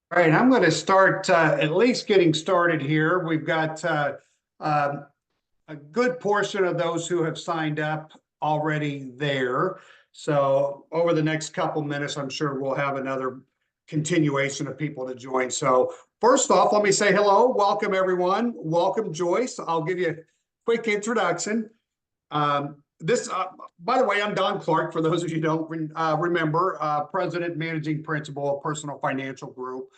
All right, I'm going to start at least getting started here. We've got um, a good portion of those who have signed up already there. So over the next couple minutes, I'm sure we'll have another continuation of people to join. So first off, let me say hello. Welcome, everyone. Welcome, Joyce. I'll give you a quick introduction. By the way, I'm Don Clark. For those of you who don't remember, President and Managing Principal of Personal Financial Group.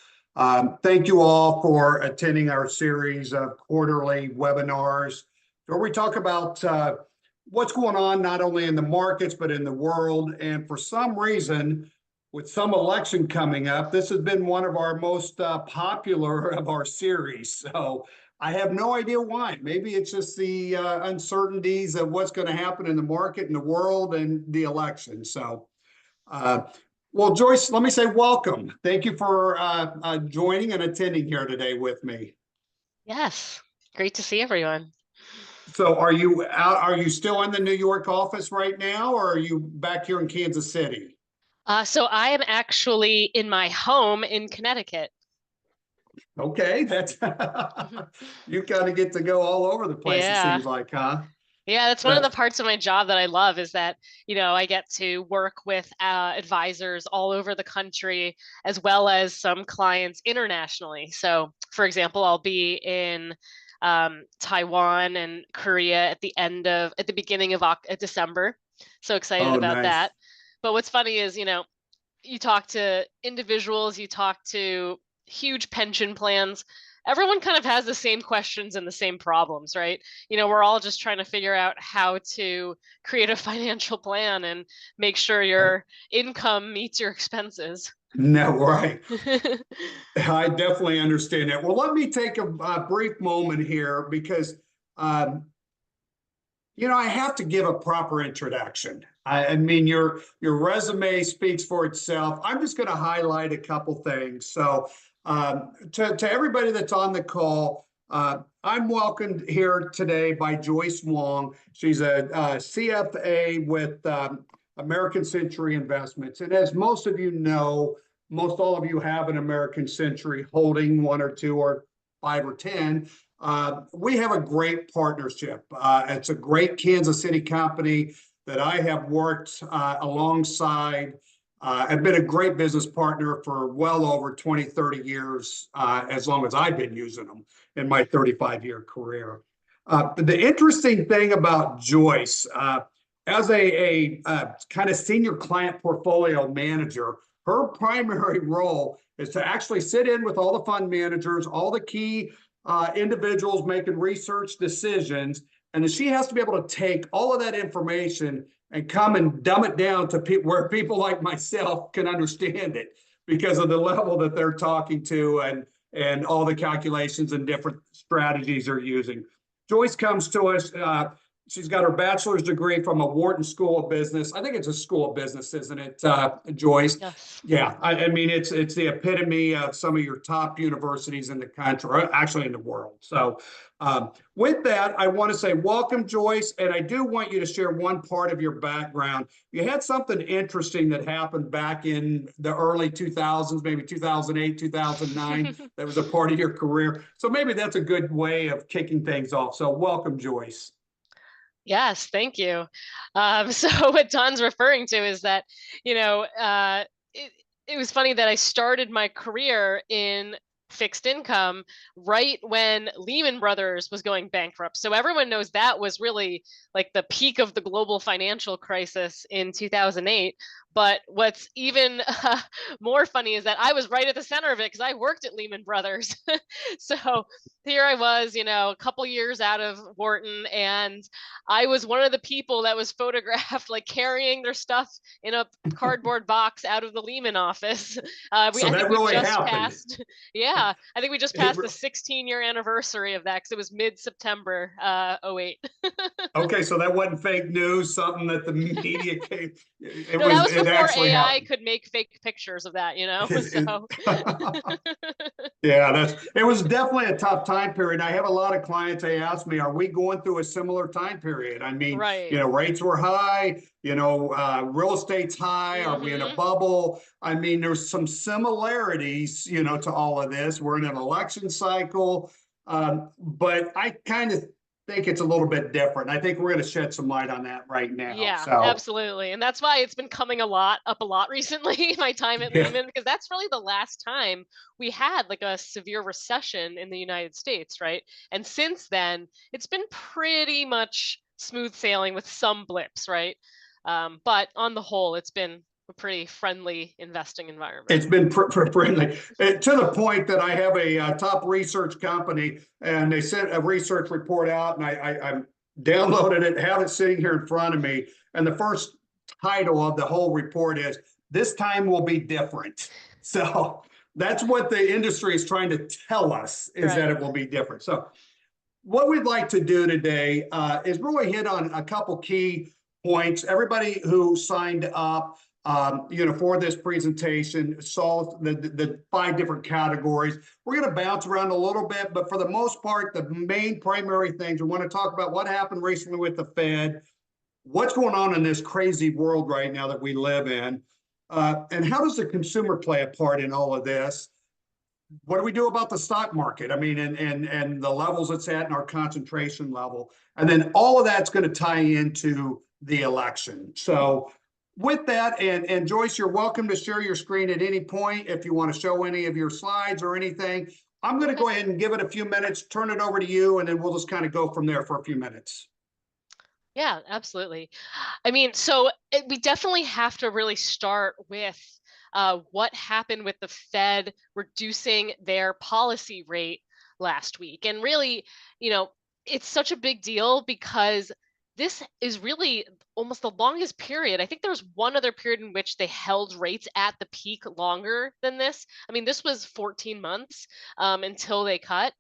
Thank you all for attending our series of quarterly webinars where we talk about what's going on not only in the markets but in the world. And for some reason, with some election coming up, this has been one of our most popular of our series. So I have no idea why. Maybe it's just the uncertainties of what's going to happen in the market, in the world, and the election. So, uh, well, Joyce, let me say welcome. Thank you for joining and attending here today with me. Yes, great to see everyone. So, are you out? Are you still in the New York office right now, or are you back here in Kansas City? So I am actually in my home in Connecticut. Okay, that's you kind of get to go all over the place. It Yeah. seems like, huh? Yeah, that's one of the That's parts of my job that I love is that, I get to work with advisors all over the country as well as some clients internationally. So, for example, I'll be in Taiwan and Korea at the beginning of December. So excited oh, about nice. that. But what's funny is, you talk to individuals, you talk to huge pension plans. Everyone kind of has the same questions and the same problems, right? We're all just trying to figure out how to create a financial plan and make sure Right. your income meets your expenses. No, right. I definitely understand that. Well, let me take a brief moment here because um, I have to give a proper introduction. I mean, your resume speaks for itself. I'm just going to highlight a couple things. So, to everybody that's on the call, I'm welcomed here today by Joyce Huang. She's a CFA with American Century Investments, and as most of you know, most all of you have an American Century holding one or two or five or 10. We have a great partnership. It's a great Kansas City company that I have worked alongside. I've been a great business partner for well over 20, 30 years, as long as I've been using them in my 35-year career. The interesting thing about Joyce, as a kind of senior client portfolio manager, her primary role is to actually sit in with all the fund managers, all the key individuals making research decisions, and then she has to be able to take all of that information and come and dumb it down to where people like myself can understand it because of the level that they're talking to and all the calculations and different strategies they're using. Joyce comes to us. She's got her bachelor's degree from a Wharton School of Business. I think it's a school of business, isn't it, Joyce? Yes. Yeah, I mean it's the epitome of some of your top universities in the country, or actually in the world. So, with that, I want to say welcome, Joyce, and I do want you to share one part of your background. You had something interesting that happened back in the early 2000s, maybe 2008, 2009. That was a part of your career. So maybe that's a good way of kicking things off. So, welcome, Joyce. Yes, thank you. So what Don's referring to is that, you know, uh, it, it was funny that I started my career in fixed income right when Lehman Brothers was going bankrupt. So everyone knows that was really like the peak of the global financial crisis in 2008. But what's even more funny is that I was right at the center of it because I worked at Lehman Brothers. So here I was, a couple years out of Wharton, and I was one of the people that was photographed like carrying their stuff in a cardboard box out of the Lehman office. So I think that we really just happened. passed, yeah, I think we just It, passed the 16-year anniversary of that because it was mid-September 08. okay, so that wasn't fake news, something that the media came. No, that was It before actually AI happened. could make fake pictures of that, so Yeah, it was definitely a tough time period. I have a lot of clients, they ask me, are we going through a similar time period? I mean, right. rates were high, Real estate's high. Are we in a Hmm. bubble? I mean, there's some similarities, to all of this. We're in an election cycle, but I kind of think it's a little bit different. I think we're going to shed some light on that right now. Yeah, So, absolutely. And that's why it's been coming up a lot recently, my time at yeah, Lehman, because that's really the last time we had like a severe recession in the United States, right? And since then, it's been pretty much smooth sailing with some blips, right? But on the whole, it's been a pretty friendly investing environment. it's been friendly to the point that I have a top research company, and they sent a research report out, and I downloaded it, have it sitting here in front of me, and the first title of the whole report is "This time will be different." So that's what the industry is trying to tell us, is that Right. it will be different. So what we'd like to do today is really hit on a couple key points. Everybody who signed up, for this presentation saw the 5 different categories. We're going to bounce around a little bit, but for the most part, the main primary things we want to talk about: what happened recently with the Fed, what's going on in this crazy world right now that we live in, and how does the consumer play a part in all of this? What do we do about the stock market? I mean, and the levels it's at and our concentration level. And then all of that's going to tie into the election. So with that, and Joyce, you're welcome to share your screen at any point if you want to show any of your slides or anything. I'm going to Okay. go ahead and give it a few minutes, turn it over to you, and then we'll just kind of go from there for a few minutes. Yeah, absolutely. I mean, so we definitely have to really start with what happened with the Fed reducing their policy rate last week. And really, you know, it's such a big deal because this is really almost the longest period. I think there was one other period in which they held rates at the peak longer than this. I mean, this was 14 months until they cut.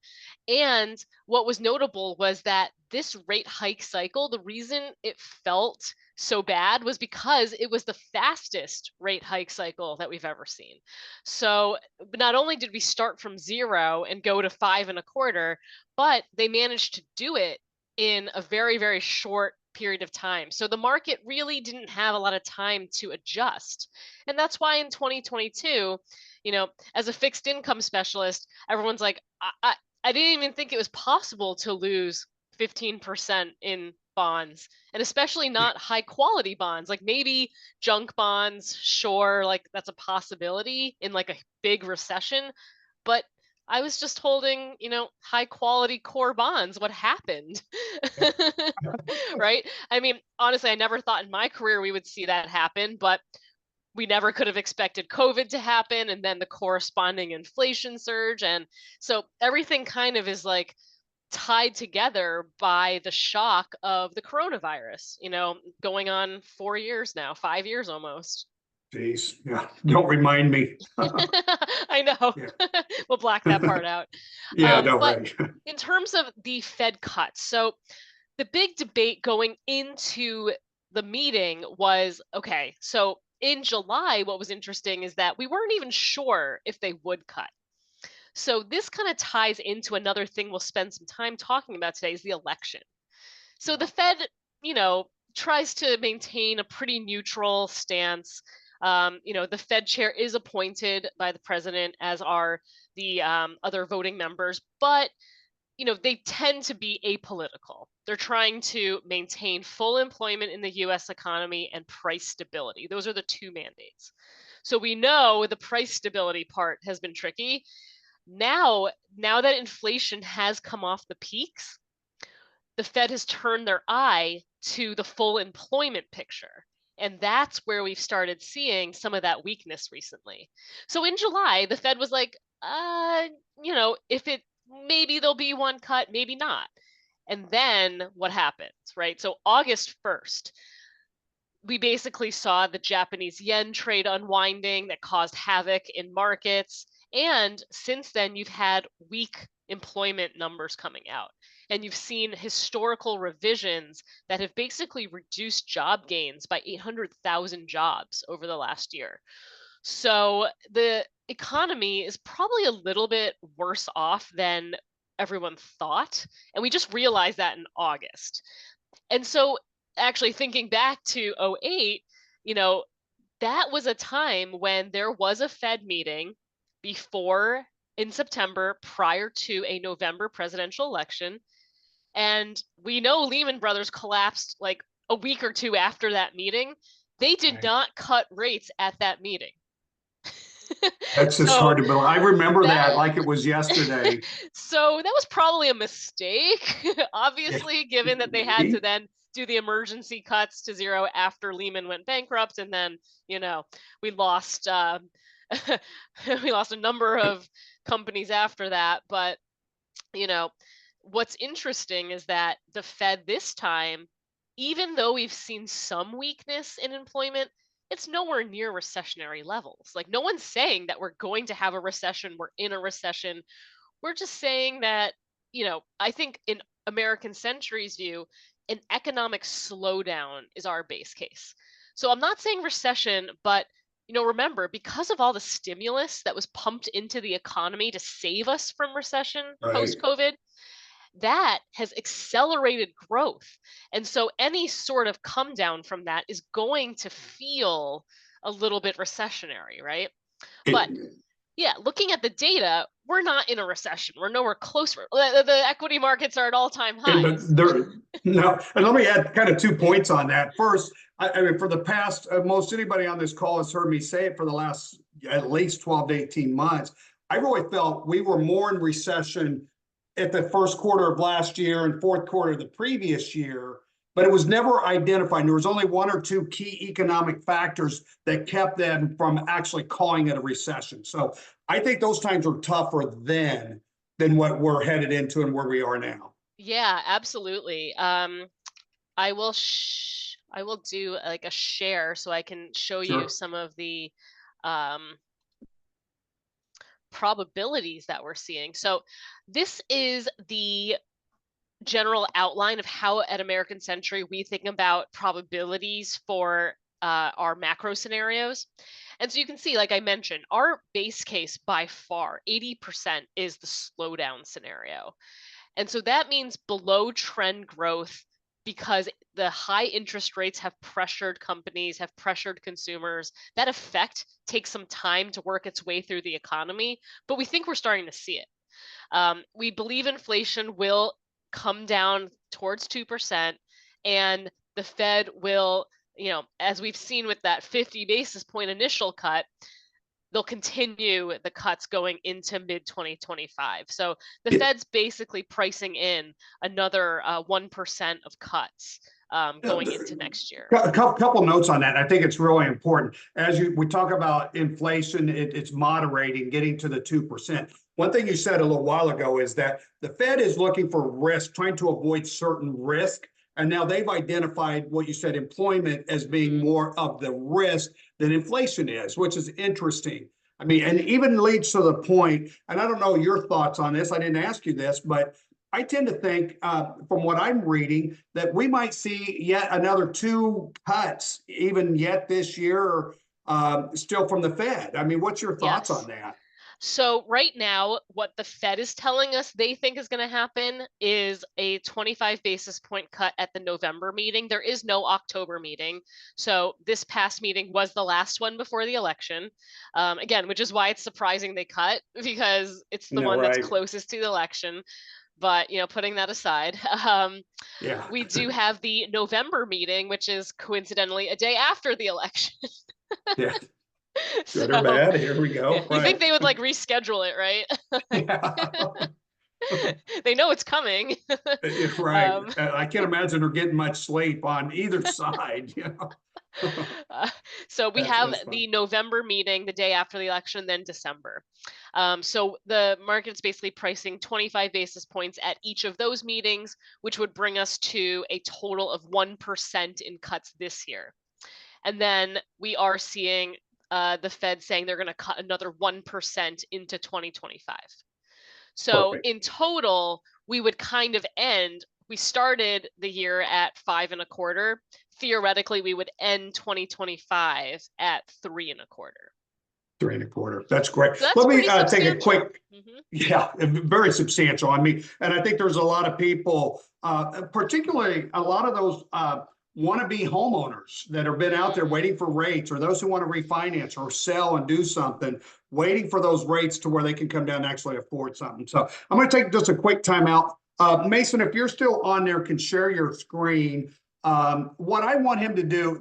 And what was notable was that this rate hike cycle, the reason it felt so bad was because it was the fastest rate hike cycle that we've ever seen. So not only did we start from 0 and go to 5.25, but they managed to do it in a very, very short period of time. So the market really didn't have a lot of time to adjust. And that's why in 2022, as a fixed income specialist, everyone's like, I didn't even think it was possible to lose 15% in bonds, and especially not high quality bonds. Like maybe junk bonds, sure, like that's a possibility in like a big recession, but I was just holding, high quality core bonds. What happened? Right? I mean, honestly, I never thought in my career we would see that happen, but we never could have expected COVID to happen and then the corresponding inflation surge. And so everything kind of is like tied together by the shock of the coronavirus, going on 4 years now, 5 years almost. Jeez, yeah, don't remind me. I know. Yeah, We'll black that part out. yeah, no, But right. in terms of the Fed cuts, so the big debate going into the meeting was okay, so in July, what was interesting is that we weren't even sure if they would cut. So this kind of ties into another thing we'll spend some time talking about today is the election. So the Yeah. Fed, tries to maintain a pretty neutral stance. The Fed chair is appointed by the president, as are the other voting members, but they tend to be apolitical. They're trying to maintain full employment in the US economy and price stability. Those are the two mandates. So we know the price stability part has been tricky. Now that inflation has come off the peaks, the Fed has turned their eye to the full employment picture. And that's where we've started seeing some of that weakness recently. So in July, the Fed was like, if it maybe there'll be one cut, maybe not. And then what happens, right? So August 1st, we basically saw the Japanese yen trade unwinding that caused havoc in markets. And since then, you've had weak employment numbers coming out. And you've seen historical revisions that have basically reduced job gains by 800,000 jobs over the last year. So the economy is probably a little bit worse off than everyone thought. And we just realized that in August. And so actually thinking back to '08, you know, that was a time when there was a Fed meeting before in September prior to a November presidential election. And we know Lehman Brothers collapsed like a week or two after that meeting. They did Right. not cut rates at that meeting. That's just So hard to believe. I remember that that like it was yesterday. so that was probably a mistake, Yeah, obviously, given that they had to maybe. then do the emergency cuts to zero after Lehman went bankrupt, and then you know we lost we lost a number of companies after that. But you know, what's interesting is that the Fed this time, even though we've seen some weakness in employment, it's nowhere near recessionary levels. Like, no one's saying that we're going to have a recession, we're in a recession. We're just saying that, I think in American Century's view, an economic slowdown is our base case. So I'm not saying recession, but remember, because of all the stimulus that was pumped into the economy to save us from recession Right. post COVID, that has accelerated growth. And so any sort of come down from that is going to feel a little bit recessionary, right? But It, yeah, looking at the data, we're not in a recession. We're nowhere close. The equity markets are at all-time but highs. there, no, and let me add kind of 2 points on that. First, I mean, for the past, most anybody on this call has heard me say it for the last at least 12 to 18 months. I really felt we were more in recession at the first quarter of last year and fourth quarter of the previous year, but it was never identified. There was only one or two key economic factors that kept them from actually calling it a recession. So I think those times were tougher then than what we're headed into and where we are now. Yeah, absolutely. I will do like a share so I can show you Sure. some of the um, probabilities that we're seeing. So this is the general outline of how at American Century we think about probabilities for our macro scenarios. And so you can see, like I mentioned, our base case by far, 80% is the slowdown scenario. And so that means below trend growth because the high interest rates have pressured companies, have pressured consumers. That effect takes some time to work its way through the economy, but we think we're starting to see it. We believe inflation will come down towards 2%, and the Fed will, as we've seen with that 50 basis point initial cut, they'll continue the cuts going into mid 2025. So the Yeah. Fed's basically pricing in another 1% of cuts going into next year. A couple notes on that. I think it's really important. As we talk about inflation, it's moderating, getting to the 2%. One thing you said a little while ago is that the Fed is looking for risk, trying to avoid certain risk. And now they've identified what you said, employment, as being more of the risk than inflation is, which is interesting. I mean, and even leads to the point, and I don't know your thoughts on this, I didn't ask you this, but I tend to think, from what I'm reading, that we might see yet another 2 cuts, even yet this year, still from the Fed. I mean, what's your thoughts on Yes. that? So right now, what the Fed is telling us they think is going to happen is a 25 basis point cut at the November meeting. There is no October meeting. So this past meeting was the last one before the election. Again, which is why it's surprising they cut because it's the No, one that's right. closest to the election. But, putting that aside, Yeah. we do have the November meeting, which is coincidentally a day after the election. Yeah. Good or So bad. Here we yeah, go. you think Right. they would like reschedule it, right? Yeah. They know it's coming. Right. um, I can't imagine her getting much sleep on either side, you know. uh, so we That's have that's fun. the November meeting the day after the election, then December. So the market's basically pricing 25 basis points at each of those meetings, which would bring us to a total of 1% in cuts this year. And then we are seeing the Fed saying they're going to cut another 1% into 2025. So Perfect. in total, we would kind of end. We started the year at 5.25. Theoretically, we would end 2025 at 3.25. 3.25. That's great. So that's Let me pretty take a substantial. quick, yeah, very substantial. I mean, and I think there's a lot of people, particularly a lot of those wannabe homeowners that have been out there waiting for rates, or those who want to refinance or sell and do something, waiting for those rates to where they can come down and actually afford something. So I'm going to take just a quick time out. Mason, if you're still on there, can share your screen. What I want him to do,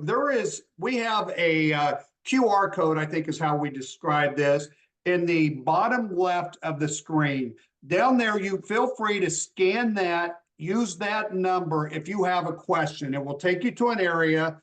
we have a QR code, I think is how we describe this, in the bottom left of the screen. Down there, you feel free to scan that, use that number if you have a question. It will take you to an area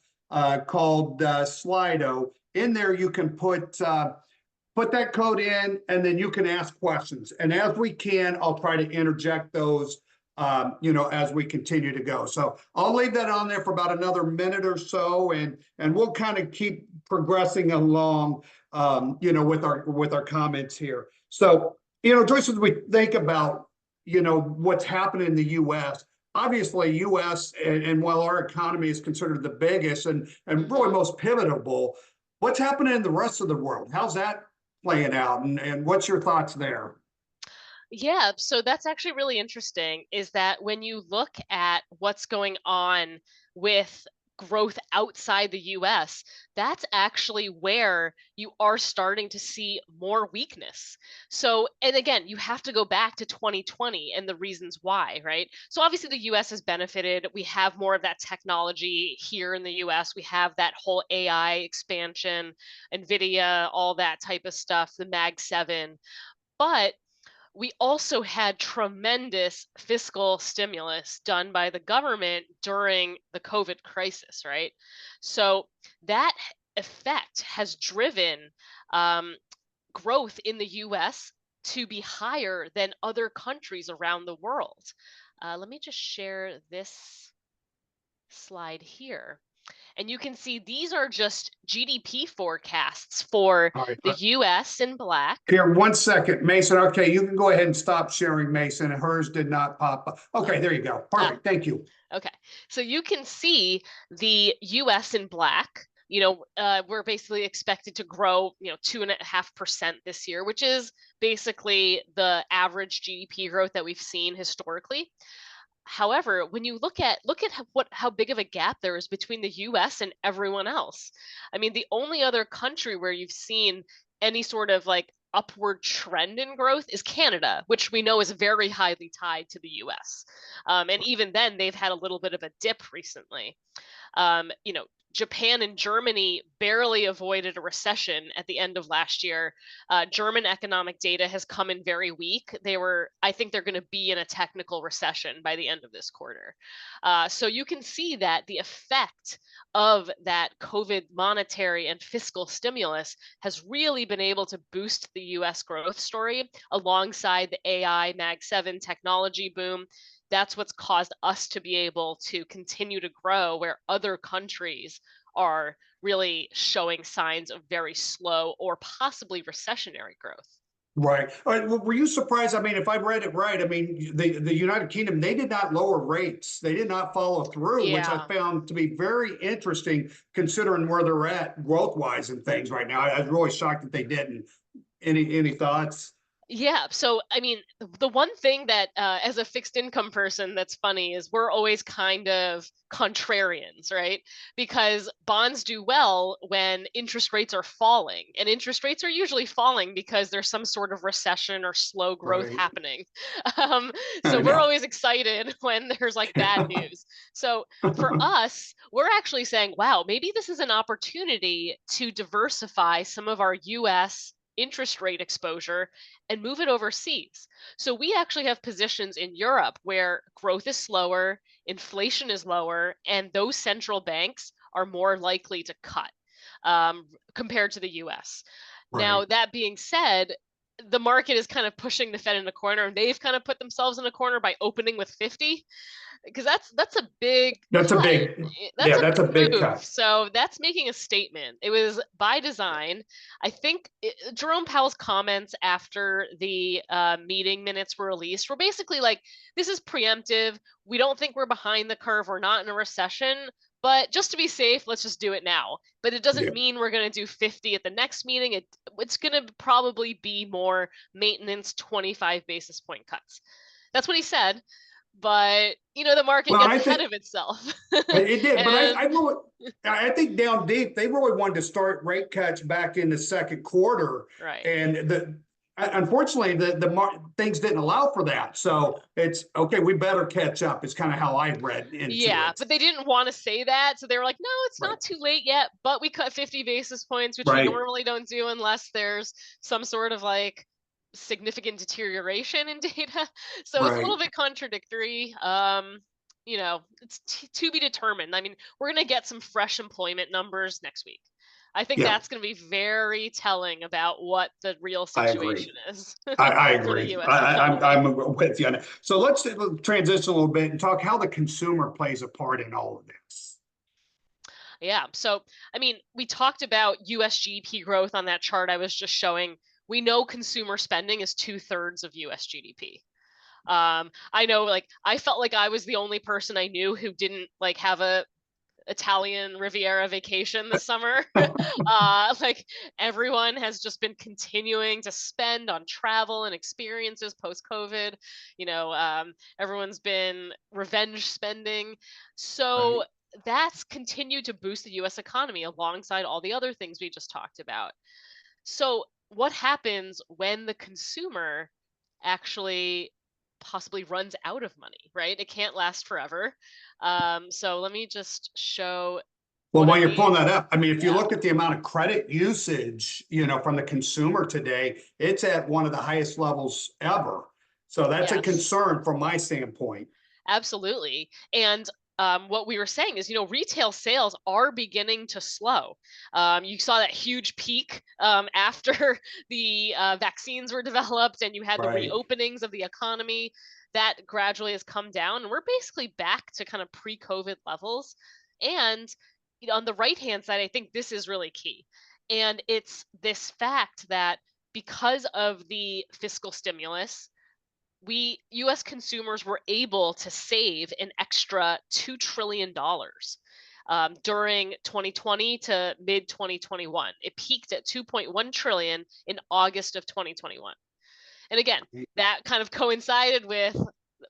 called Slido. In there, you can put that code in, and then you can ask questions. And as we can, I'll try to interject those, as we continue to go. So I'll leave that on there for about another minute or so, and we'll kind of keep progressing along, with our comments here. So, Joyce, as we think about, what's happening in the U.S., obviously U.S. and while our economy is considered the biggest and really most pivotal, what's happening in the rest of the world? How's that playing out, and what's your thoughts there? Yeah, so that's actually really interesting, is that when you look at what's going on with growth outside the US, that's actually where you are starting to see more weakness. So, and again, you have to go back to 2020 and the reasons why, right? So obviously the US has benefited. We have more of that technology here in the US. We have that whole AI expansion, NVIDIA, all that type of stuff, the Mag 7. But we also had tremendous fiscal stimulus done by the government during the COVID crisis, right? So that effect has driven growth in the US to be higher than other countries around the world. Let me just share this slide here. And you can see these are just GDP forecasts for All right. the US in black. Here, 1 second, Mason. Okay, you can go ahead and stop sharing, Mason. Hers did not pop up. Okay, there you go. Perfect. Thank you. Okay, so you can see the US in black. We're basically expected to grow, 2.5% this year, which is basically the average GDP growth that we've seen historically. However, when you look at how big of a gap there is between the US and everyone else. I mean, the only other country where you've seen any sort of like upward trend in growth is Canada, which we know is very highly tied to the US. And even then, they've had a little bit of a dip recently. Um, you know, Japan and Germany barely avoided a recession at the end of last year. German economic data has come in very weak. I think they're going to be in a technical recession by the end of this quarter. So you can see that the effect of that COVID monetary and fiscal stimulus has really been able to boost the US growth story alongside the AI Mag 7 technology boom. That's what's caused us to be able to continue to grow where other countries are really showing signs of very slow or possibly recessionary growth. Right. All right. Were you surprised? I mean, if I read it right, I mean, the United Kingdom, they did not lower rates. They did not follow through, which I Yeah. found to be very interesting considering where they're at growth wise and things right now. I was really shocked that they didn't. Any thoughts? Yeah. So, I mean, the one thing that, as a fixed income person, that's funny is we're always kind of contrarians, right? Because bonds do well when interest rates are falling, and interest rates are usually falling because there's some sort of recession or slow growth Right. happening. Um, I so we're know. always excited when there's like bad news. So for us, we're actually saying, wow, maybe this is an opportunity to diversify some of our US interest rate exposure and move it overseas. So we actually have positions in Europe where growth is slower, inflation is lower, and those central banks are more likely to cut compared to the US. Now, Right. that being said, the market is kind of pushing the Fed in a corner, and they've kind of put themselves in a corner by opening with 50, because that's a big That's a cut. big, That's yeah, a that's a big big move. cut. So that's making a statement. It was by design. I think Jerome Powell's comments after the meeting minutes were released were basically like, this is preemptive. We don't think we're behind the curve. We're not in a recession. But just to be safe, let's just do it now. But it Yeah. doesn't mean we're going to do 50 at the next meeting. It's going to probably be more maintenance 25 basis point cuts. That's what he said. but the market Well, gets I ahead think of itself. it did, but And I think down deep, they really wanted to start rate cuts back in the second quarter. right. And unfortunately, things didn't allow for that. So it's okay, we better catch up, is kind of how I read into Yeah, it. but they didn't want to say that, so they were like, "No, it's Right. not too late yet, but we cut 50 basis points, which we Right. normally don't do unless there's some sort of like significant deterioration in data." So it's a Right. little bit contradictory. It's to be determined. I mean, we're going to get some fresh employment numbers next week. I think Yeah, that's going to be very telling about what the real I agree. situation is I for the agree. US economy. I'm with you on that. So let's transition a little bit and talk how the consumer plays a part in all of this. Yeah. So, I mean, we talked about US GDP growth on that chart I was just showing. We know consumer spending is 2/3 of US GDP. I know, like, I felt like I was the only person I knew who didn't like have a Italian Riviera vacation this summer. Like everyone has just been continuing to spend on travel and experiences post COVID. Everyone's been revenge spending. So Right. that's continued to boost the US economy alongside all the other things we just talked about. So, what happens when the consumer actually possibly runs out of money, right? It can't last forever. So, let me just show Well, one while of you're pulling these. that up, I mean, if you Yeah. look at the amount of credit usage, from the consumer today, it's at one of the highest levels ever. So that's a Yes. concern from my standpoint. Absolutely. And what we were saying is, retail sales are beginning to slow. You saw that huge peak after the vaccines were developed and you had the Right. reopenings of the economy. That gradually has come down, and we're basically back to kind of pre COVID levels. And on the right hand side, I think this is really key. And it's this fact that because of the fiscal stimulus, we US consumers were able to save an extra $2 trillion during 2020 to mid 2021. It peaked at 2.1 trillion in August of 2021. And again, that kind of coincided with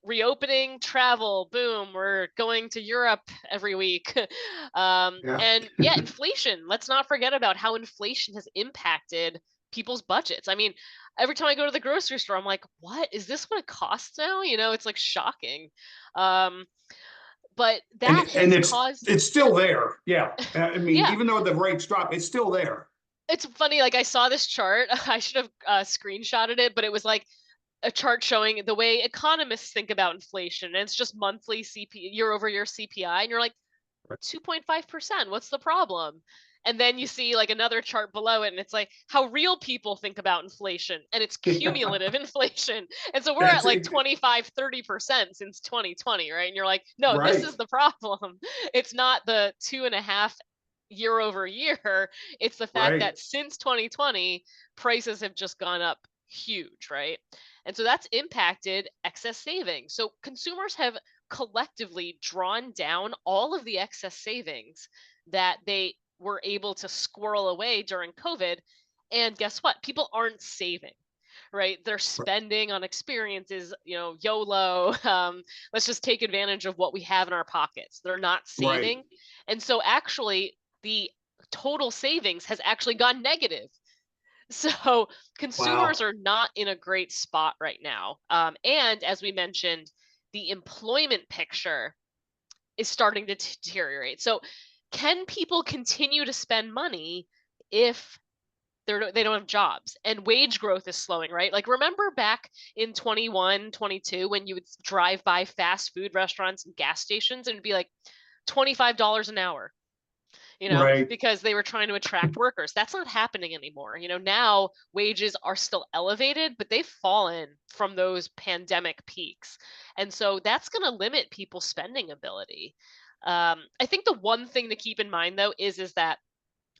reopening travel. Boom, we're going to Europe every week. Yeah. And yeah, inflation. Let's not forget about how inflation has impacted people's budgets. I mean, every time I go to the grocery store, I'm like, what is this what it costs now? It's like shocking. Um, but And that and has it's caused, it's still there. Yeah. I mean, yeah, even though the rates drop, it's still there. it's funny. Like I saw this chart, I should have screenshotted it, but it was like a chart showing the way economists think about inflation. And it's just monthly year over year CPI. And you're like, 2.5%. What's the problem? And then you see like another chart below it, and it's like how real people think about inflation, and it's Yeah. cumulative inflation. And so we're at That's like 25-30% since 2020, right? And you're like, no, this right. is the problem. It's not the 2.5 year over year. It's the fact Right. that since 2020, prices have just gone up huge, right? And so that's impacted excess savings. So consumers have collectively drawn down all of the excess savings that they were able to squirrel away during COVID. And guess what? People aren't saving, right? They're spending on experiences, YOLO. Let's just take advantage of what we have in our pockets. They're not Right. saving. And so actually, the total savings has actually gone negative. So consumers Wow. are not in a great spot right now. And as we mentioned, the employment picture is starting to deteriorate. So can people continue to spend money if they don't have jobs and wage growth is slowing, right? Like remember back in 21, 22 when you would drive by fast food restaurants and gas stations and it'd be like $25 an hour, Right. because they were trying to attract workers. That's not happening anymore. Now wages are still elevated, but they've fallen from those pandemic peaks. And so that's going to limit people's spending ability. I think the one thing to keep in mind though is that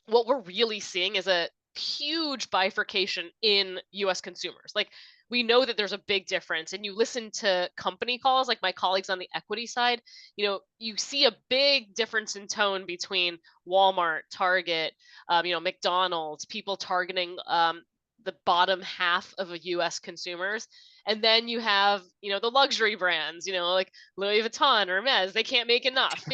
what we're really seeing is a huge bifurcation in US consumers. Like we know that there's a big difference and you listen to company calls like my colleagues on the equity side, you see a big difference in tone between Walmart, Target, McDonald's, people targeting the bottom half of a US consumers. And then you have, the luxury brands, like Louis Vuitton or Hermes, they can't make enough.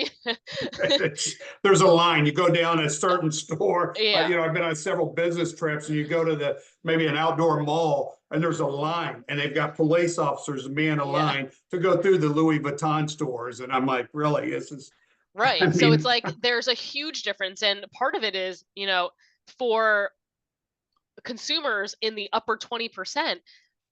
There's a line. You go down a certain store. Yeah. I've been on several business trips, and you go to maybe an outdoor mall, and there's a line, and they've got police officers man a Yeah. line to go through the Louis Vuitton stores, and I'm like, really, this is. I Right. So it's mean, like there's a huge difference. And part of it is, for consumers in the upper 20%,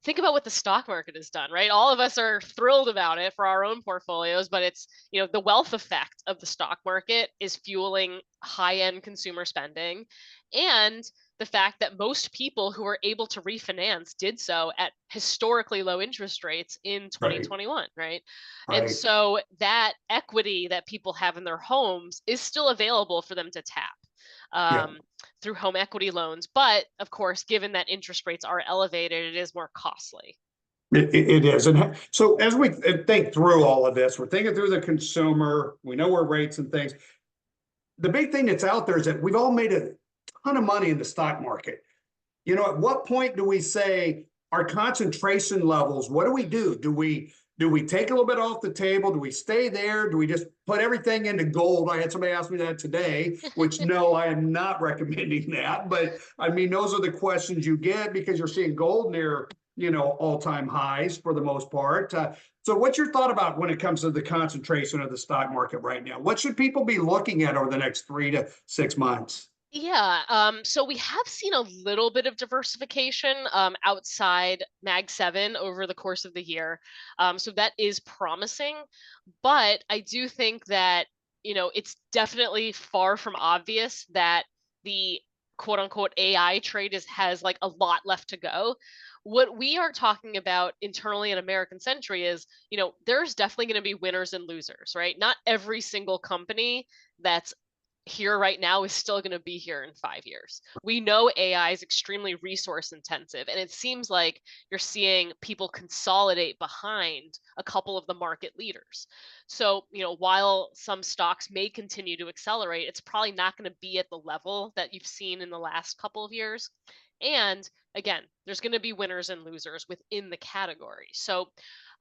think about what the stock market has done, right? All of us are thrilled about it for our own portfolios, but it's, the wealth effect of the stock market is fueling high-end consumer spending. And the fact that most people who were able to refinance did so at historically low interest rates in right, 2021, right? And right, so that equity that people have in their homes is still available for them to tap. yeah. Through home equity loans. But of course, given that interest rates are elevated, it is more costly. It is. And so as we think through all of this, we're thinking through the consumer, we know where rates and things. The big thing that's out there is that we've all made a ton of money in the stock market. At what point do we say our concentration levels, what do we do? Do we take a little bit off the table? Do we stay there? Do we just put everything into gold? I had somebody ask me that today, which no, I am not recommending that. But I mean, those are the questions you get because you're seeing gold near, all-time highs for the most part. So what's your thought about when it comes to the concentration of the stock market right now? What should people be looking at over the next 3 to 6 months? Yeah, so we have seen a little bit of diversification outside Mag 7 over the course of the year. So that is promising. But I do think that, it's definitely far from obvious that the quote unquote AI trade has like a lot left to go. What we are talking about internally in American Century is, there's definitely going to be winners and losers, right? Not every single company that's here right now is still going to be here in 5 years. We know AI is extremely resource intensive, and it seems like you're seeing people consolidate behind a couple of the market leaders. So, while some stocks may continue to accelerate, it's probably not going to be at the level that you've seen in the last couple of years. And again, there's going to be winners and losers within the category. So,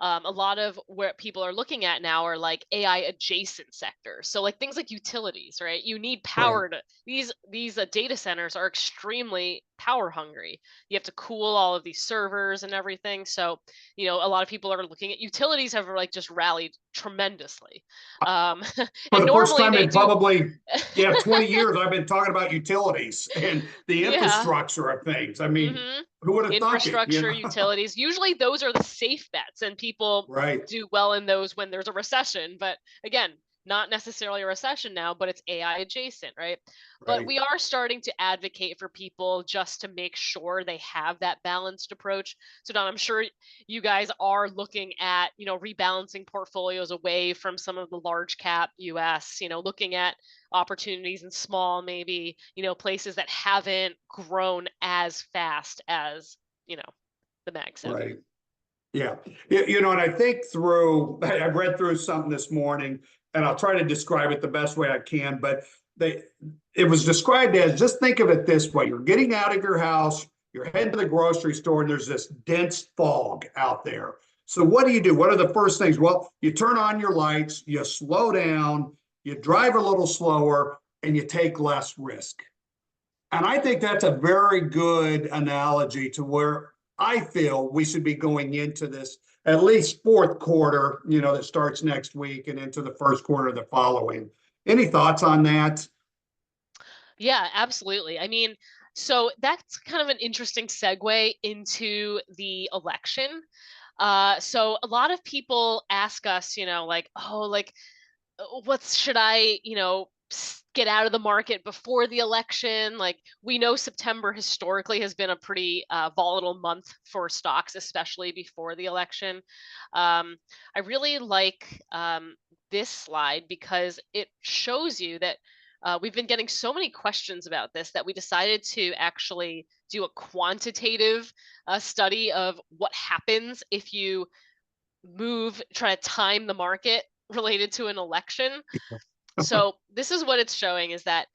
a lot of what people are looking at now are like AI adjacent sectors. So like things like utilities, right? You need Right. power to these data centers are extremely power hungry. You have to cool all of these servers and everything. So, a lot of people are looking at utilities have like just rallied tremendously. Um, For and the first normally time they in do. probably, yeah, 20 years, I've been talking about utilities and the Yeah. infrastructure of things. I mean, Hmm. who would have thunk it, Infrastructure, utilities. Usually those are the safe bets, and people Right, do well in those when there's a recession. But again, not necessarily a recession now, but it's AI adjacent, right? But right, we are starting to advocate for people just to make sure they have that balanced approach. So, Don, I'm sure you guys are looking at, rebalancing portfolios away from some of the large cap US, looking at opportunities in small, maybe, places that haven't grown as fast as, you know, the Mag 7. right. Yeah. And I think I've read through something this morning and I'll try to describe it the best way I can, but it was described as, just think of it this way. You're getting out of your house, you're heading to the grocery store, and there's this dense fog out there. So what do? What are the first things? Well, you turn on your lights, you slow down, you drive a little slower, and you take less risk. And I think that's a very good analogy to where I feel we should be going into this at least fourth quarter, that starts next week and into the first quarter of the following. Any thoughts on that? Yeah, absolutely. I mean, so that's kind of an interesting segue into the election. So a lot of people ask us, like, oh, like, what should I, get out of the market before the election? Like we know September historically has been a pretty volatile month for stocks, especially before the election. I really like this slide because it shows you that we've been getting so many questions about this that we decided to actually do a quantitative study of what happens if you try to time the market related to an election. So this is what it's showing is that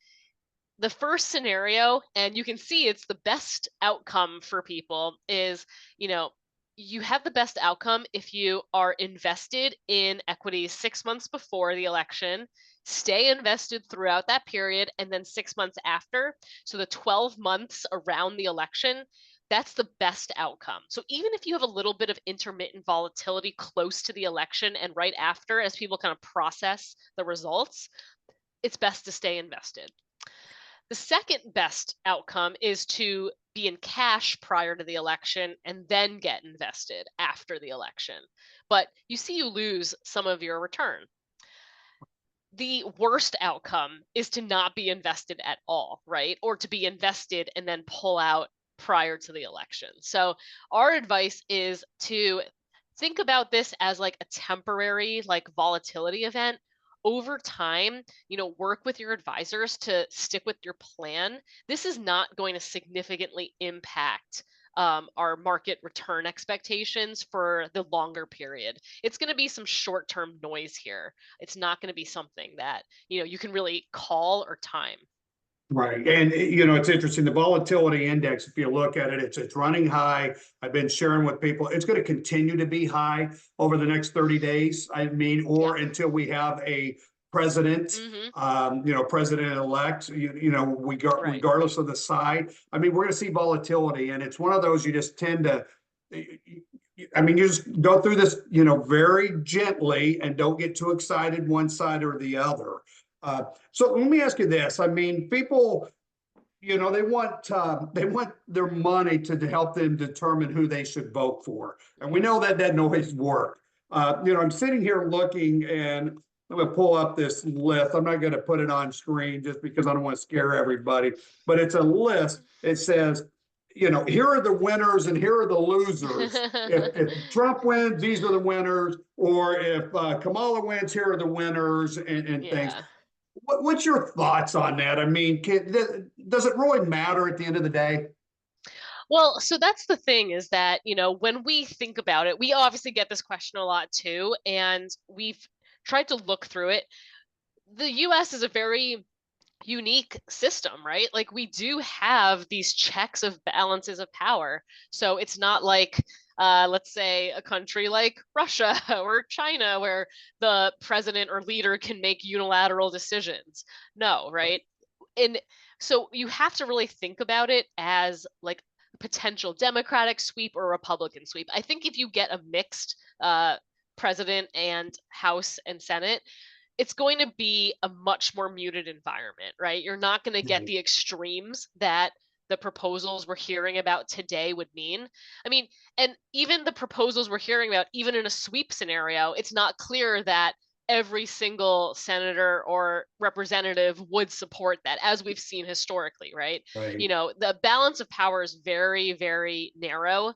the first scenario, and you can see it's the best outcome for people, is, you know, you have the best outcome if you are invested in equities 6 months before the election, stay invested throughout that period, and then 6 months after. So the 12 months around the election, that's the best outcome. So even if you have a little bit of intermittent volatility close to the election and right after, as people kind of process the results, it's best to stay invested. The second best outcome is to be in cash prior to the election and then get invested after the election. But you see, you lose some of your return. The worst outcome is to not be invested at all, right? Or to be invested and then pull out prior to the election. So our advice is to think about this as like a temporary like volatility event. Over time, work with your advisors to stick with your plan. This is not going to significantly impact our market return expectations for the longer period. It's going to be some short-term noise here. It's not going to be something that you can really call or time. Right. And it's interesting. The volatility index, if you look at it, it's running high. I've been sharing with people, it's going to continue to be high over the next 30 days. I mean, or Yeah. until we have a president, president-elect, Right. regardless of the side. I mean, we're going to see volatility, and it's one of those you just tend to, I mean, you just go through this, very gently and don't get too excited one side or the other. So let me ask you this. I mean, people, they want their money to help them determine who they should vote for. And we know that doesn't always work. I'm sitting here looking, and I'm going to pull up this list. I'm not going to put it on screen just because I don't want to scare everybody, but it's a list. It says, here are the winners and here are the losers. If Trump wins, these are the winners, or if Kamala wins, here are the winners, and things. Yeah. What's your thoughts on that? I mean, does it really matter at the end of the day? Well, so that's the thing, is that, when we think about it, we obviously get this question a lot too, and we've tried to look through it. The US is a very unique system, right? Like, we do have these checks of balances of power. So it's not like, let's say, a country like Russia or China, where the president or leader can make unilateral decisions. No, right? And so you have to really think about it as like a potential Democratic sweep or Republican sweep. I think if you get a mixed president and House and Senate, it's going to be a much more muted environment, right? You're not going to get the extremes that the proposals we're hearing about today would mean. I mean, and even the proposals we're hearing about, even in a sweep scenario, it's not clear that every single senator or representative would support that, as we've seen historically, right? Right. The balance of power is very, very narrow.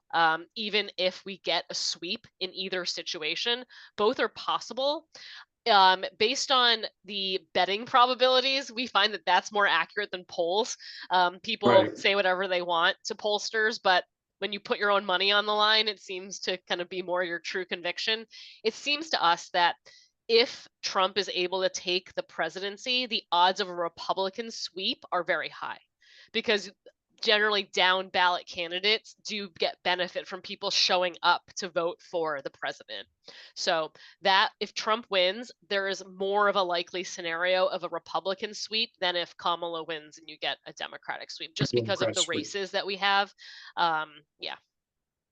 Even if we get a sweep in either situation, both are possible. Based on the betting probabilities, we find that that's more accurate than polls. People Right. say whatever they want to pollsters, but when you put your own money on the line, it seems to kind of be more your true conviction. It seems to us that if Trump is able to take the presidency, the odds of a Republican sweep are very high, because generally down ballot candidates do get benefit from people showing up to vote for the president. So that if Trump wins, there is more of a likely scenario of a Republican sweep than if Kamala wins and you get a Democratic sweep, just because of the Democrats. races that we have. Yeah.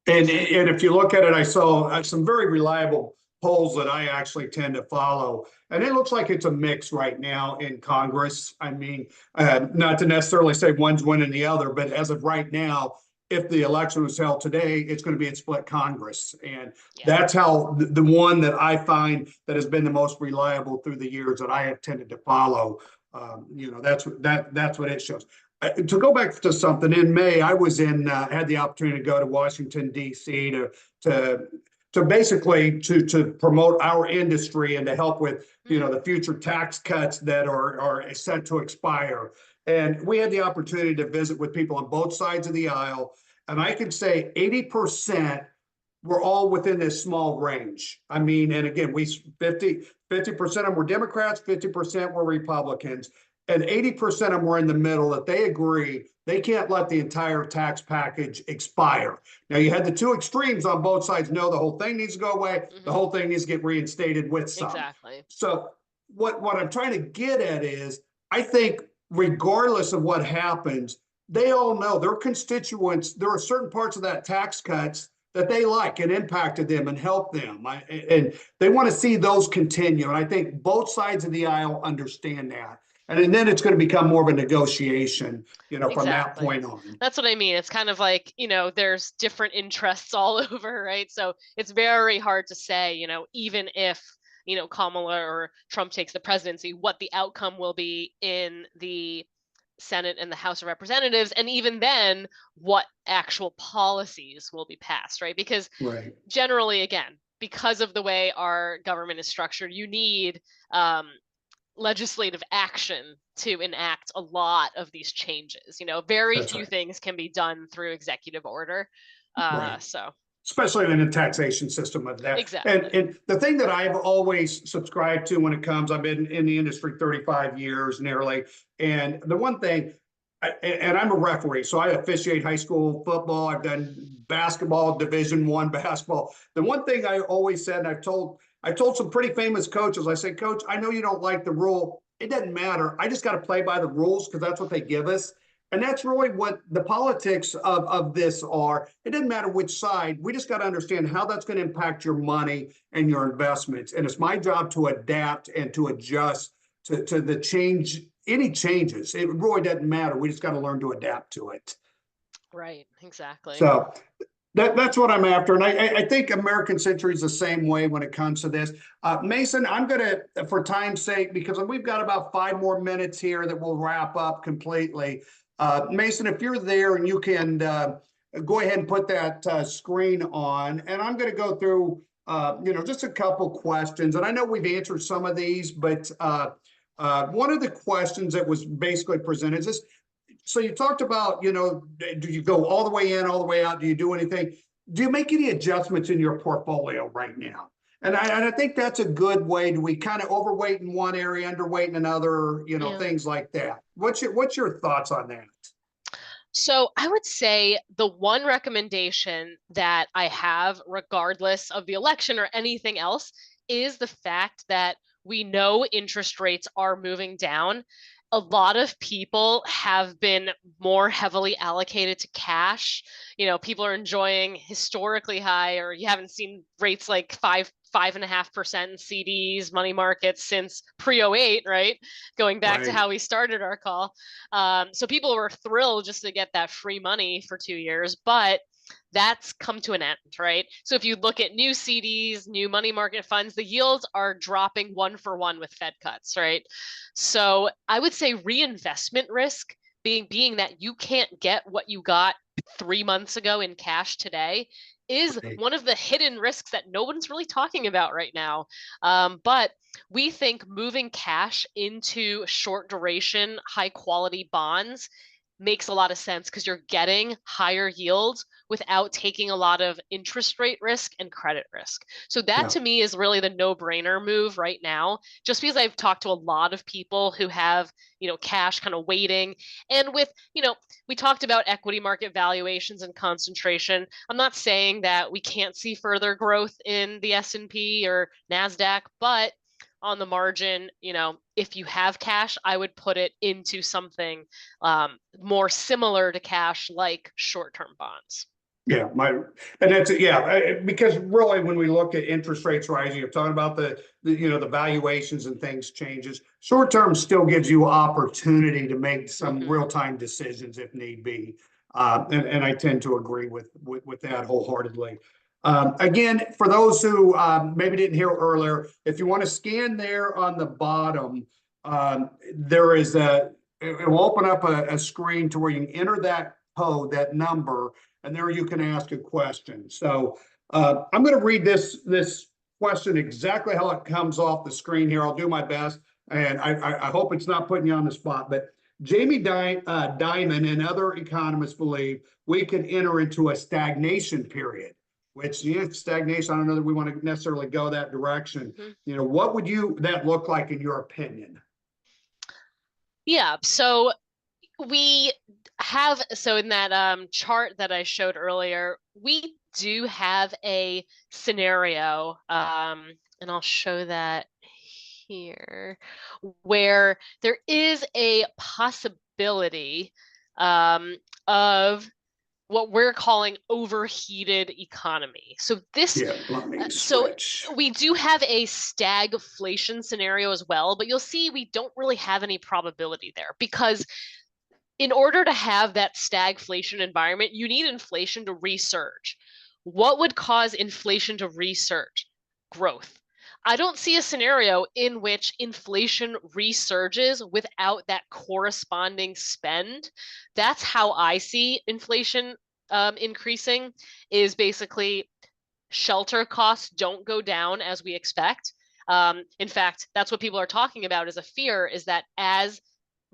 And So. and if you look at it, I saw some very reliable polls that I actually tend to follow, and it looks like it's a mix right now in Congress. I mean, not to necessarily say one's winning the other, but as of right now, if the election was held today, it's going to be in split Congress, and Yeah. that's how the one that I find that has been the most reliable through the years that I have tended to follow. That's what it shows. To go back to something, in May, I was had the opportunity to go to Washington, D.C. to basically to promote our industry and to help with, the future tax cuts that are set to expire. And we had the opportunity to visit with people on both sides of the aisle. And I can say 80% were all within this small range. I mean, and again, 50% of them were Democrats, 50% were Republicans. and 80% of them were in the middle, that they agree they can't let the entire tax package expire. Now, you had the two extremes on both sides. No, the whole thing needs to go away. The whole thing needs to get reinstated with some. Exactly. So what I'm trying to get at is, I think regardless of what happens, they all know their constituents, there are certain parts of that tax cuts that they like and impacted them and helped them. And they want to see those continue. And I think both sides of the aisle understand that. And then it's going to become more of a negotiation, from that point on. That's what I mean. It's kind of like, there's different interests all over, right? So it's very hard to say, even if, Kamala or Trump takes the presidency, what the outcome will be in the Senate and the House of Representatives. And even then, what actual policies will be passed, right? Because generally, again, because of the way our government is structured, you need legislative action to enact a lot of these changes. Very few things can be done through executive order. So especially in a taxation system of that. Exactly. And the thing that I've always subscribed to when it comes, I've been in the industry 35 years nearly. And the one thing, and I'm a referee, so I officiate high school football. I've done basketball, Division I basketball. The one thing I always said, and I told some pretty famous coaches, I said, Coach, I know you don't like the rule. It doesn't matter. I just got to play by the rules because that's what they give us. And that's really what the politics of this are. It doesn't matter which side. We just got to understand how that's going to impact your money and your investments. And it's my job to adapt and to adjust to the change, any changes. It really doesn't matter. We just got to learn to adapt to it. Right, exactly. So that's what I'm after. And I think American Century is the same way when it comes to this. Mason, I'm going to, for time's sake, because we've got about 5 more minutes here that we'll wrap up completely. Mason, if you're there and you can go ahead and put that screen on, and I'm going to go through, just a couple questions. And I know we've answered some of these, but one of the questions that was basically presented is this. So you talked about, do you go all the way in, all the way out? Do you do anything? Do you make any adjustments in your portfolio right now? And I think that's a good way. Do we kind of overweight in one area, underweight in another, things like that? What's your thoughts on that? So I would say the one recommendation that I have, regardless of the election or anything else, is the fact that we know interest rates are moving down. A lot of people have been more heavily allocated to cash. People are enjoying historically high, or you haven't seen rates like 5.5% in CDs, money markets since pre-08, right? Going back to how we started our call. So people were thrilled just to get that free money for 2 years, but that's come to an end, right? So if you look at new CDs, new money market funds, the yields are dropping 1-for-1 with Fed cuts, right? So I would say reinvestment risk, being that you can't get what you got 3 months ago in cash today, is one of the hidden risks that no one's really talking about right now. But we think moving cash into short duration, high quality bonds makes a lot of sense because you're getting higher yields without taking a lot of interest rate risk and credit risk. So that to me is really the no-brainer move right now, just because I've talked to a lot of people who have, cash kind of waiting. And with, we talked about equity market valuations and concentration. I'm not saying that we can't see further growth in the S&P or NASDAQ, but on the margin, if you have cash, I would put it into something more similar to cash, like short-term bonds. Yeah, because really when we look at interest rates rising, you're talking about the valuations and things changes. Short term still gives you opportunity to make some real-time decisions if need be. And I tend to agree with that wholeheartedly. Again, for those who maybe didn't hear earlier, if you want to scan there on the bottom, there is it will open up a screen to where you can enter that code, that number, and there you can ask a question. So I'm going to read this question exactly how it comes off the screen here. I'll do my best, and I hope it's not putting you on the spot. But Jamie Dimon and other economists believe we can enter into a stagnation period. Which stagnation, I don't know that we want to necessarily go that direction. What would that look like in your opinion? Yeah, so we have, so in that chart that I showed earlier, we do have a scenario, and I'll show that here, where there is a possibility um, of what we're calling overheated economy. So Yeah, let me so switch. we do have a stagflation scenario as well, but you'll see we don't really have any probability there because in order to have that stagflation environment, you need inflation to resurge. What would cause inflation to resurge? Growth. I don't see a scenario in which inflation resurges without that corresponding spend. That's how I see inflation increasing, is basically shelter costs don't go down as we expect. In fact, that's what people are talking about as a fear, is that as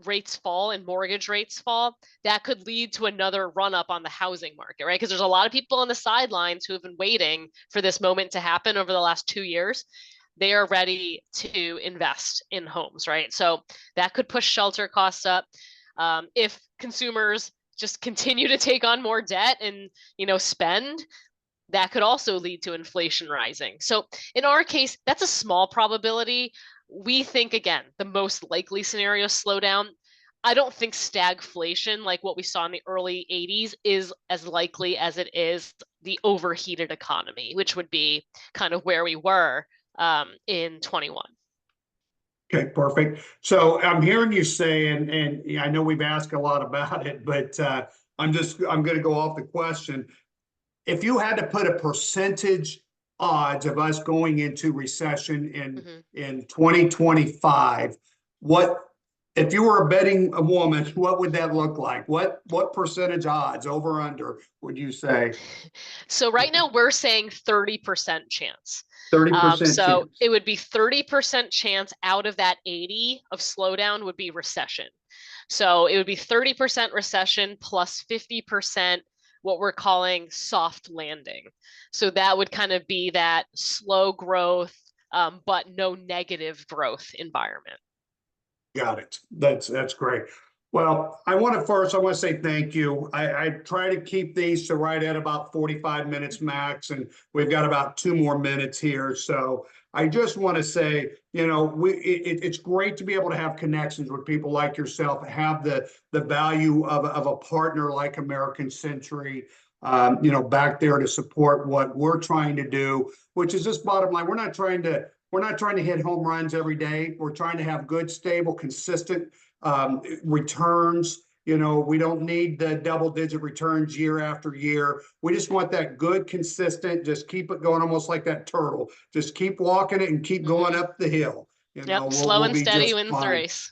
rates fall and mortgage rates fall, that could lead to another run up on the housing market, right? Because there's a lot of people on the sidelines who have been waiting for this moment to happen over the last 2 years. They are ready to invest in homes, right? So that could push shelter costs up. If consumers just continue to take on more debt and spend, that could also lead to inflation rising. So in our case, that's a small probability. We think, again, the most likely scenario slowdown. I don't think stagflation, like what we saw in the early 80s, is as likely as it is the overheated economy, which would be kind of where we were in 21. Okay, perfect. So I'm hearing you say, and yeah, I know we've asked a lot about it, but I'm going to go off the question. If you had to put a percentage odds of us going into recession Mm-hmm. in 2025, what if you were a betting a woman, what would that look like? What percentage odds over under would you say? So right now we're saying 30% chance. 30% So chance. it would be 30% chance out of that 80 of slowdown would be recession. So it would be 30% recession plus 50% what we're calling soft landing. So that would kind of be that slow growth, but no negative growth environment. Got it. That's great. Well, I want to say thank you. I try to keep these to right at about 45 minutes max, and we've got about 2 more minutes here. So I just want to say, it's great to be able to have connections with people like yourself, have the value of a partner like American Century, back there to support what we're trying to do, which is just bottom line. We're not trying to hit home runs every day. We're trying to have good, stable, consistent returns. We don't need the double-digit returns year after year. We just want that good, consistent, just keep it going, almost like that turtle. Just keep walking it and keep going Mm-hmm. up the hill. Yep. We'll, Slow we'll and be steady just wins the fine. race.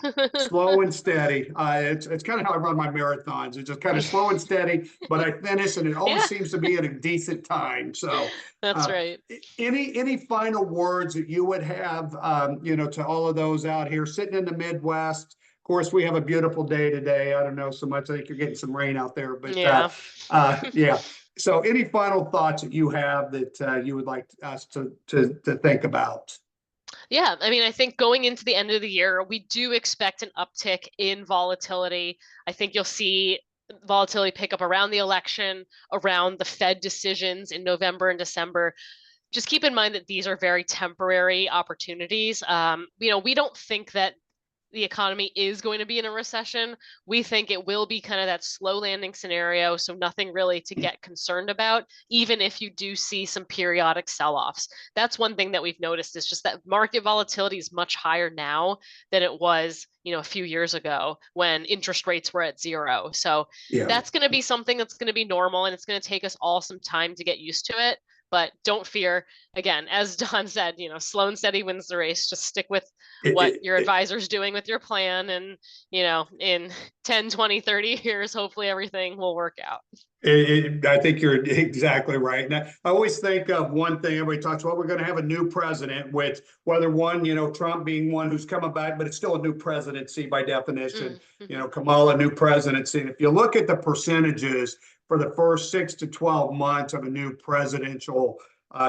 Slow and steady. It's kind of how I run my marathons. It's just kind of slow and steady, but I finish, and it always Yeah, seems to be at a decent time. So, that's uh, right. any final words that you would have, to all of those out here sitting in the Midwest? Of course, we have a beautiful day today. I don't know so much. I think you're getting some rain out there, but Yeah. yeah. So, any final thoughts that you have that you would like us to think about? Yeah, I mean, I think going into the end of the year, we do expect an uptick in volatility. I think you'll see volatility pick up around the election, around the Fed decisions in November and December. Just keep in mind that these are very temporary opportunities. We don't think that the economy is going to be in a recession. We think it will be kind of that slow landing scenario, so nothing really to get concerned about, even if you do see some periodic sell-offs. That's one thing that we've noticed, is just that market volatility is much higher now than it was, a few years ago when interest rates were at zero. So Yeah. that's going to be something that's going to be normal, and it's going to take us all some time to get used to it. But don't fear. Again, as Don said, slow and steady wins the race. Just stick with It, what it, your it, advisor's doing with your plan, and in 10, 20, 30 years, hopefully everything will work out. I think you're exactly right. And I always think of one thing everybody talks about, we're going to have a new president, which whether one, Trump being one who's coming back, but it's still a new presidency by definition, Mm-hmm. Kamala, new presidency. And if you look at the percentages for the first 6 to 12 months of a new presidential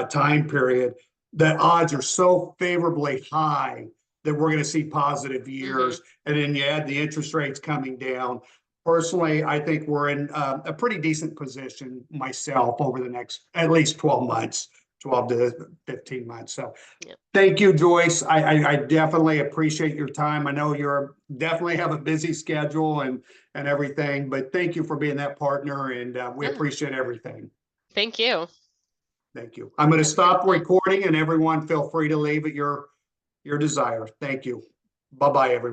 time period, the odds are so favorably high that we're gonna see positive years, and then you add the interest rates coming down. Personally, I think we're in a pretty decent position myself over the next at least 12 months, 12 to 15 months. So Yeah. thank you, Joyce. I definitely appreciate your time. I know you're definitely have a busy schedule and everything, but thank you for being that partner, and we Yeah. appreciate everything. Thank you. Thank you. I'm going to Have a good stop night. recording, and everyone feel free to leave at your desire. Thank you. Bye-bye, everyone.